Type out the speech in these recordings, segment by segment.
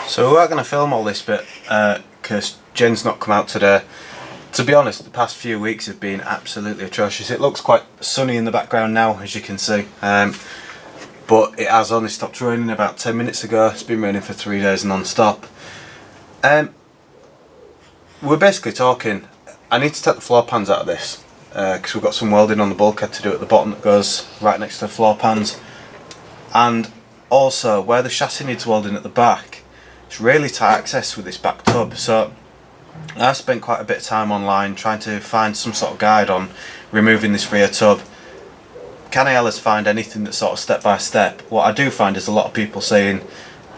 So we are going to film all this bit because Jen's not come out today. To be honest, the past few weeks have been absolutely atrocious. It looks quite sunny in the background now, as you can see, but it has only stopped raining about 10 minutes ago. It's been raining for 3 days non-stop. We're basically talking, I need to take the floor pans out of this because we've got some welding on the bulkhead to do at the bottom that goes right next to the floor pans, and also where the chassis needs welding at the back. It's really tight access with this back tub, so I spent quite a bit of time online trying to find some sort of guide on removing this rear tub. Can I find anything that's sort of step by step? What I do find is a lot of people saying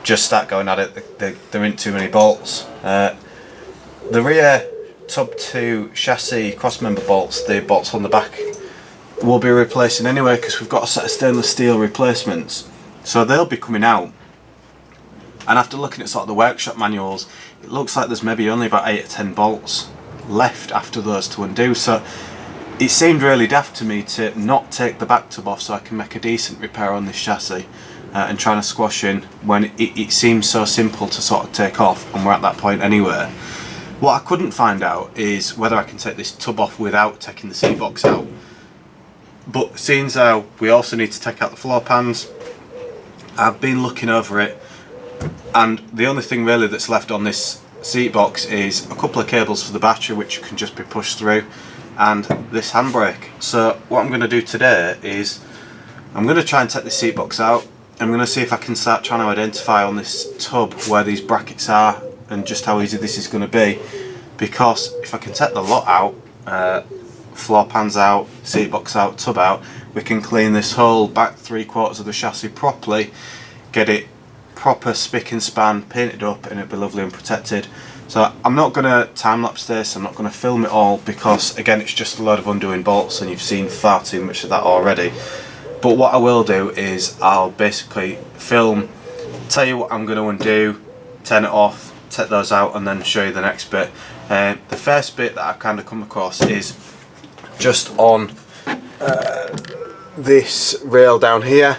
just start going at it, there aren't too many bolts. The rear tub to chassis crossmember bolts, the bolts on the back, we'll be replacing anyway because we've got a set of stainless steel replacements, so they'll be coming out. And after looking at sort of the workshop manuals, it looks like there's maybe only about 8 or 10 bolts left after those to undo. So it seemed really daft to me to not take the back tub off so I can make a decent repair on this chassis and trying to squash in when it seems so simple to sort of take off, and we're at that point anyway. What I couldn't find out is whether I can take this tub off without taking the seat box out. But seeing as how we also need to take out the floor pans, I've been looking over it, and the only thing really that's left on this seat box is a couple of cables for the battery which can just be pushed through, and this handbrake. So what I'm going to do today is I'm going to try and take the seat box out. I'm going to see if I can start trying to identify on this tub where these brackets are and just how easy this is going to be, because if I can take the lot out, floor pans out, seat box out, tub out, we can clean this whole back 3/4 of the chassis properly, get it proper spick and span, paint it up, and it'll be lovely and protected. So I'm not going to time lapse this, I'm not going to film it all because again it's just a load of undoing bolts and you've seen far too much of that already. But what I will do is I'll basically film, tell you what I'm going to undo, turn it off, take those out, and then show you the next bit. The first bit that I've kind of come across is just on this rail down here.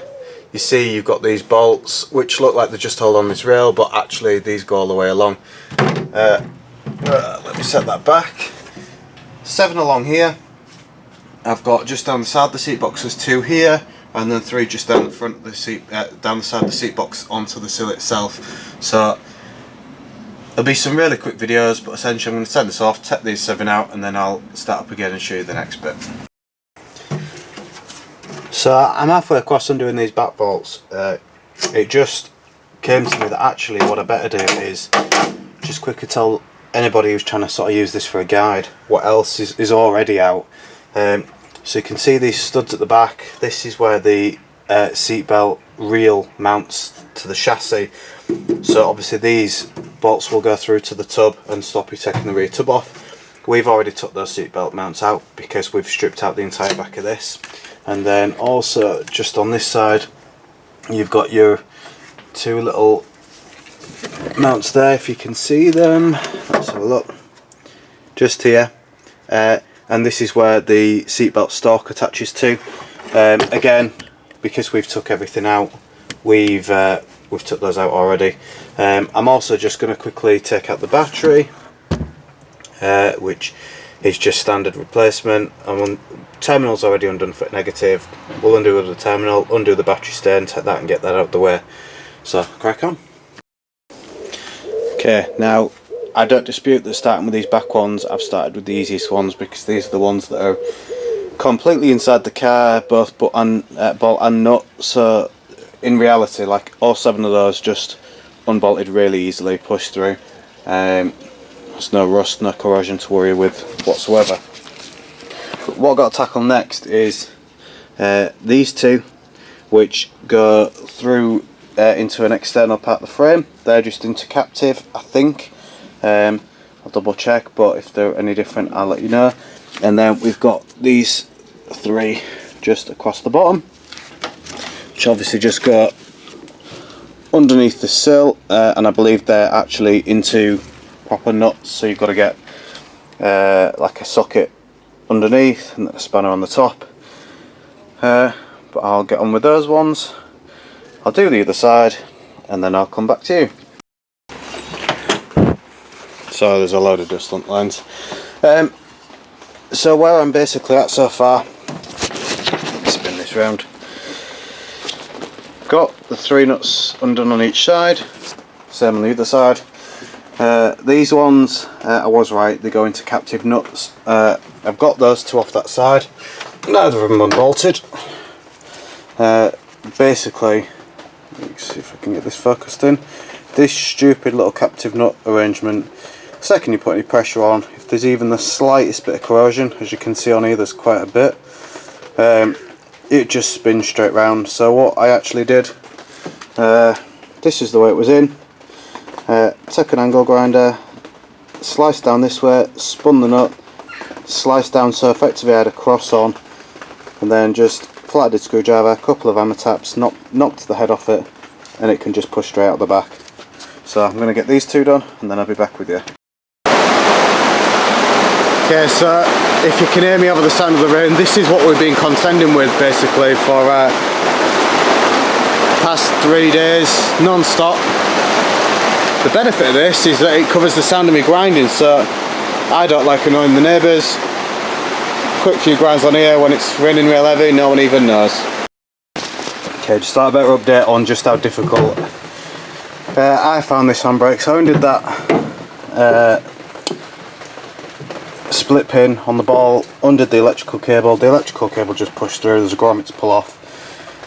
You see you've got these bolts which look like they just hold on this rail, but actually these go all the way along. Let me set that back. 7 along here. I've got just down the side of the seat box there's 2 here, and then 3 just down the front of the seat, down the side of the seat box onto the sill itself. So there'll be some really quick videos, but essentially I'm going to turn this off, take these 7 out, and then I'll start up again and show you the next bit. So I'm halfway across undoing these back bolts. It just came to me that actually what I better do is just quickly tell anybody who's trying to sort of use this for a guide what else is already out. So you can see these studs at the back. This is where the seatbelt reel mounts to the chassis. So obviously these bolts will go through to the tub and stop you taking the rear tub off. We've already took those seatbelt mounts out because we've stripped out the entire back of this. And then also just on this side you've got your 2 little mounts there, if you can see them. Let's have a look. Just here. And this is where the seatbelt stalk attaches to. Again, because we've took everything out, we've took those out already. I'm also just going to quickly take out the battery, which is just standard replacement. Terminal's already undone for negative. We'll undo the terminal, undo the battery stain, take that and get that out of the way. So crack on. Okay, now I don't dispute that starting with these back ones, I've started with the easiest ones because these are the ones that are completely inside the car, both bolt and nut. So in reality, like all 7 of those just unbolted really easily, pushed through. There's no rust, no corrosion to worry with whatsoever. But what I've got to tackle next is these 2, which go through into an external part of the frame. They're just into captive, I think. I'll double check, but if they're any different I'll let you know. And then we've got these 3 just across the bottom, which obviously just go underneath the sill, and I believe they're actually into proper nuts, so you've got to get like a socket underneath and a spanner on the top. But I'll get on with those ones. I'll do the other side and then I'll come back to you. so there's a load of dust on the lens. So where I'm basically at so far, spin this round, got the 3 nuts undone on each side, same on the other side. These ones, I was right, they go into captive nuts. I've got those 2 off that side, neither of them unbolted. Basically, let's see if I can get this focused in. This stupid little captive nut arrangement, the second you put any pressure on, if there's even the slightest bit of corrosion, as you can see on here there's quite a bit, it just spins straight round. So what I actually did, this is the way it was in, took an angle grinder, sliced down this way, spun the nut, sliced down so effectively I had a cross on, and then just flathead screwdriver, a couple of hammer taps, knocked the head off it, and it can just push straight out the back. So I'm going to get these 2 done and then I'll be back with you. Okay, so if you can hear me over the sound of the rain, this is what we've been contending with basically for past 3 days non-stop. The benefit of this is that it covers the sound of me grinding, so I don't like annoying the neighbours. Quick few grinds on here when it's raining real heavy, no one even knows. Okay, just a better update on just how difficult I found this handbrake. So I undid that split pin on the ball, undid the electrical cable just pushed through, there's a grommet to pull off.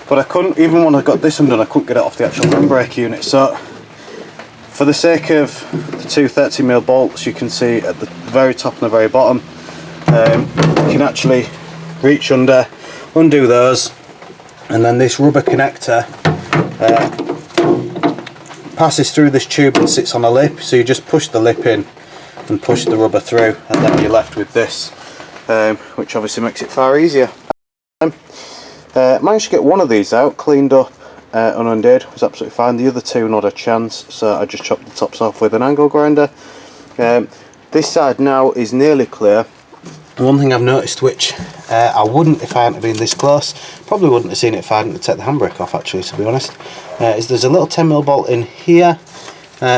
But I couldn't, even when I got this undone, I couldn't get it off the actual handbrake unit. So for the sake of the 2 30mm bolts, you can see at the very top and the very bottom, you can actually reach under, undo those, and then this rubber connector passes through this tube and sits on a lip, so you just push the lip in and push the rubber through, and then you're left with this, which obviously makes it far easier. Managed to get one of these out, cleaned up and undid, was absolutely fine. The other 2 not a chance, so I just chopped the tops off with an angle grinder. This side now is nearly clear. One thing I've noticed, which I wouldn't if I hadn't been this close, probably wouldn't have seen it if I hadn't taken the handbrake off actually, to be honest, is there's a little 10mm bolt in here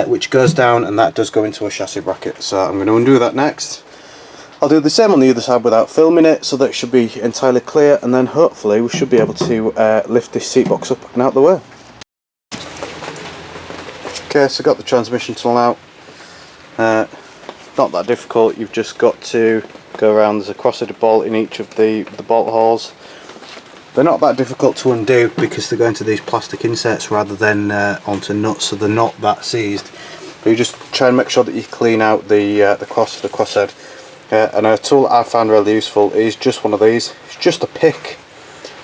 which goes down, and that does go into a chassis bracket. So I'm going to undo that next. I'll do the same on the other side without filming it, so that it should be entirely clear, and then hopefully we should be able to lift this seat box up and out the way. Okay, so got the transmission tunnel out. Not that difficult, you've just got to go around, there's a cross-headed bolt in each of the bolt holes. They're not that difficult to undo because they go into these plastic inserts rather than onto nuts, so they're not that seized. But you just try and make sure that you clean out the crosshead. And a tool that I found really useful is just one of these. It's just a pick,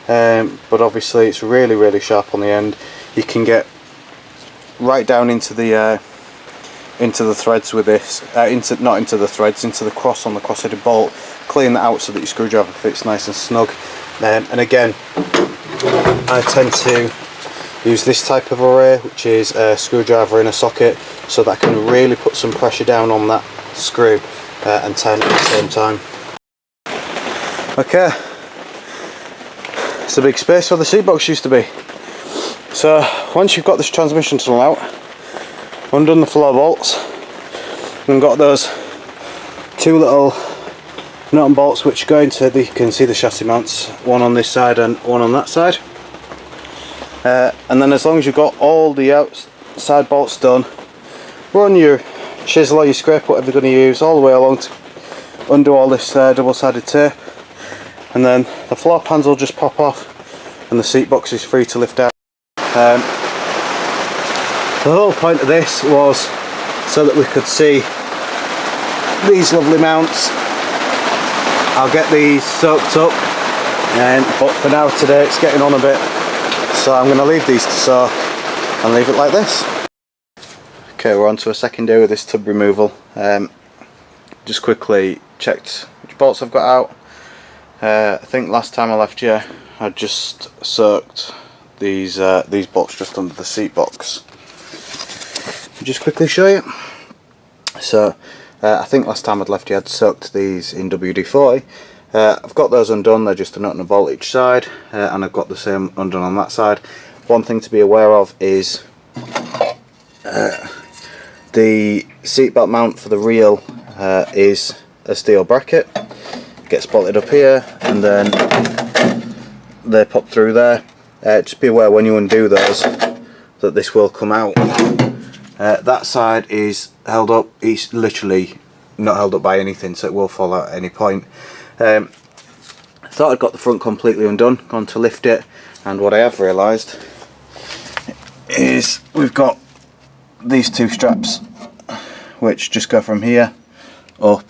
but obviously it's really sharp on the end. You can get right down into the threads with this, not into the threads, into the cross on the cross-headed bolt. Clean that out so that your screwdriver fits nice and snug. And again, I tend to use this type of array, which is a screwdriver in a socket, so that I can really put some pressure down on that screw and tighten it at the same time. Okay, it's a big space where the seat box used to be. So once you've got this transmission tunnel out, undone the floor bolts, and got those 2 little nut and bolts which go into, you can see the chassis mounts, one on this side and one on that side. And then as long as you've got all the outside bolts done, run your chisel or your scraper, whatever you're going to use, all the way along to undo all this double-sided tape, and then the floor pans will just pop off and the seat box is free to lift out. The whole point of this was so that we could see these lovely mounts. I'll get these soaked up, but for now today it's getting on a bit, so I'm going to leave these to soak and leave it like this. Okay, we're on to a second day with this tub removal. Just quickly checked which bolts I've got out. I think last time I left you I just soaked these bolts just under the seat box. I'll just quickly show you. So I think last time I'd left you I'd soaked these in WD-40. I've got those undone, they're just a nut and a bolt each side, and I've got the same undone on that side. One thing to be aware of is The seatbelt mount for the reel is a steel bracket, gets bolted up here and then they pop through there. Just be aware when you undo those that this will come out. That side is held up, it's literally not held up by anything, so it will fall out at any point. Thought I'd got the front completely undone, gone to lift it, and what I have realised is we've got these two straps which just go from here up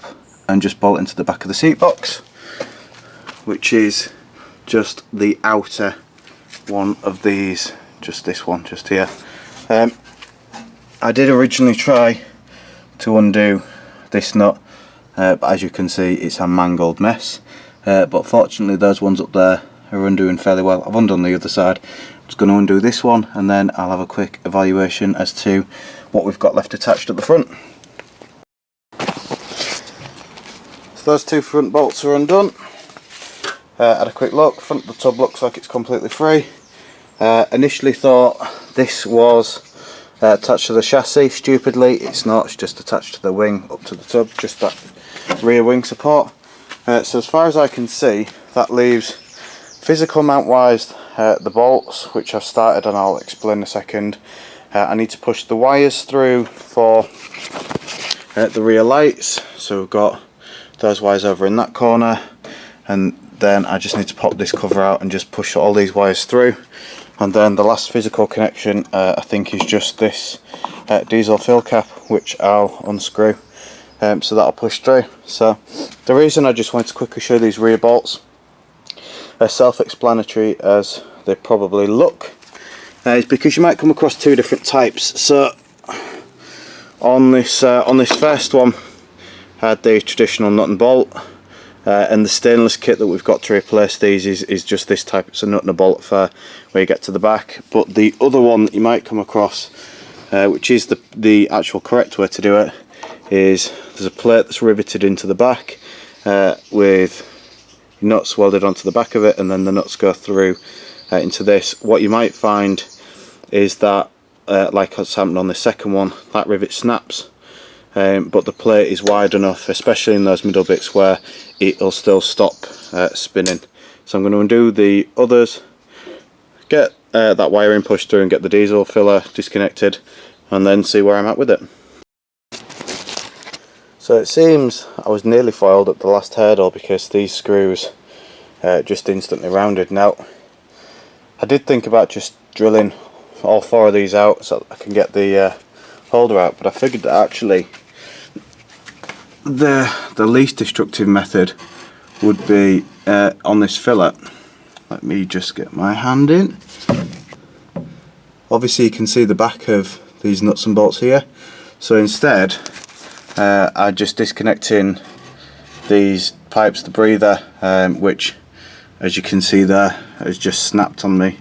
and just bolt into the back of the seat box, which is just the outer one of these, just this one just here. I did originally try to undo this nut, but as you can see it's a mangled mess, but fortunately those ones up there are undoing fairly well. I've undone the other side. I'm just going to undo this one and then I'll have a quick evaluation as to what we've got left attached at the front. So those two front bolts are undone. Had a quick look, front of the tub looks like it's completely free. Initially thought this was attached to the chassis. Stupidly it's not, it's just attached to the wing up to the tub, just that rear wing support. So as far as I can see, that leaves physical mount wise the bolts, which I've started and I'll explain in a second. I need to push the wires through for the rear lights, so we've got those wires over in that corner, and then I just need to pop this cover out and just push all these wires through. And then the last physical connection I think is just this diesel fill cap, which I'll unscrew, so that'll push through. So the reason I just wanted to quickly show these rear bolts, as self-explanatory as they probably look, is because you might come across two different types. So on this first one I had the traditional nut and bolt, and the stainless kit that we've got to replace these is just this type. It's a nut and a bolt affair where you get to the back. But the other one that you might come across, which is the actual correct way to do it, is there's a plate that's riveted into the back with nuts welded onto the back of it, and then the nuts go through into this. What you might find is that, like has happened on the second one, that rivet snaps, but the plate is wide enough, especially in those middle bits, where it'll still stop spinning. So I'm going to undo the others, get that wiring pushed through and get the diesel filler disconnected, and then see where I'm at with it. So it seems I was nearly foiled at the last hurdle because these screws just instantly rounded. Now I did think about just drilling all four of these out so I can get the holder out, but I figured that actually the least destructive method would be on this fillet. Let me just get my hand in. Obviously you can see the back of these nuts and bolts here, so instead I'm just disconnecting these pipes, the breather, which as you can see there has just snapped on me.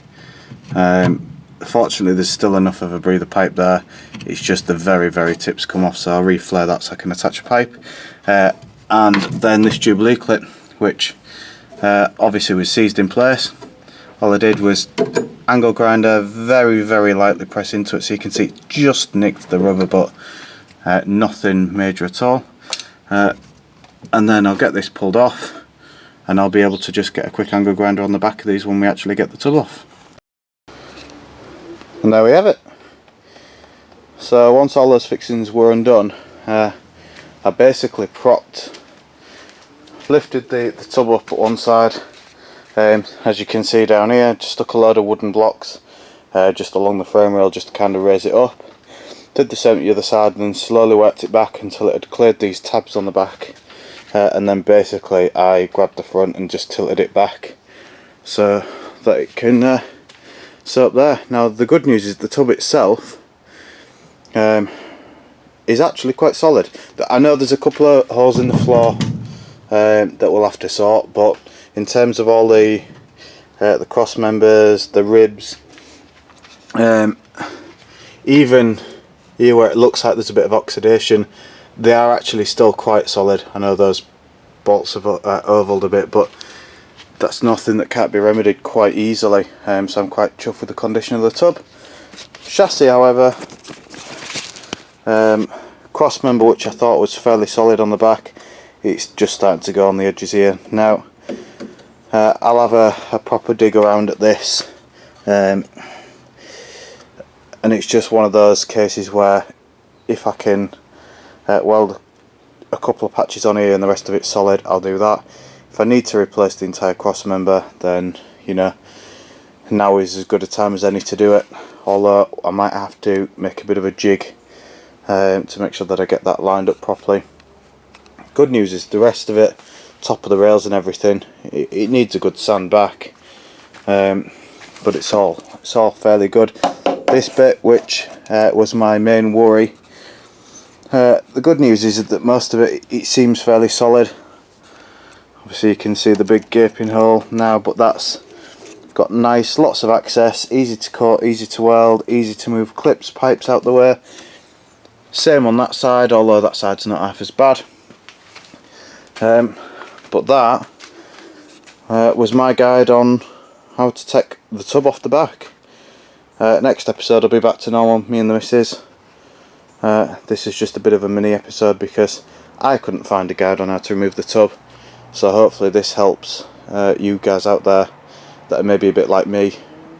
Fortunately there's still enough of a breather pipe there, it's just the very tips come off, so I'll reflare that so I can attach a pipe. And then this Jubilee clip, which obviously was seized in place. All I did was angle grinder, very lightly press into it, so you can see it just nicked the rubber, but nothing major at all. And then I'll get this pulled off and I'll be able to just get a quick angle grinder on the back of these when we actually get the tub off. And there we have it. So once all those fixings were undone, I basically lifted the tub up at one side, as you can see down here, just stuck a load of wooden blocks just along the frame rail just to kind of raise it up. Did the same at the other side and then slowly worked it back until it had cleared these tabs on the back, and then basically I grabbed the front and just tilted it back so that it can sit up there. Now the good news is the tub itself is actually quite solid. I know there's a couple of holes in the floor that we'll have to sort, but in terms of all the cross members, the ribs, even here where it looks like there's a bit of oxidation, they are actually still quite solid. I know those bolts have ovaled a bit, but that's nothing that can't be remedied quite easily, so I'm quite chuffed with the condition of the tub. Chassis, however, Cross member, which I thought was fairly solid on the back, it's just starting to go on the edges here. Now I'll have a proper dig around at this, and it's just one of those cases where if I can weld a couple of patches on here and the rest of it's solid, I'll do that. If I need to replace the entire cross member, then you know, now is as good a time as any to do it, although I might have to make a bit of a jig to make sure that I get that lined up properly. Good news is the rest of it, top of the rails and everything, it needs a good sand back, but it's all fairly good. This bit, which was my main worry, the good news is that most of it seems fairly solid. Obviously you can see the big gaping hole now, but that's got lots of access, easy to cut, easy to weld, easy to move clips, pipes out the way. Same on that side, although that side's not half as bad. But that was my guide on how to take the tub off the back. Next episode I'll be back to normal, me and the missus. This is just a bit of a mini episode because I couldn't find a guide on how to remove the tub, so hopefully this helps you guys out there that are maybe a bit like me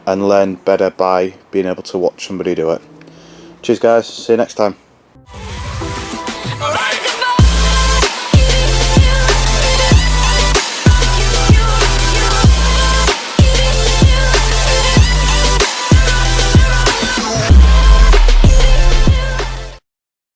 and learn better by being able to watch somebody do it. Cheers guys, see you next time.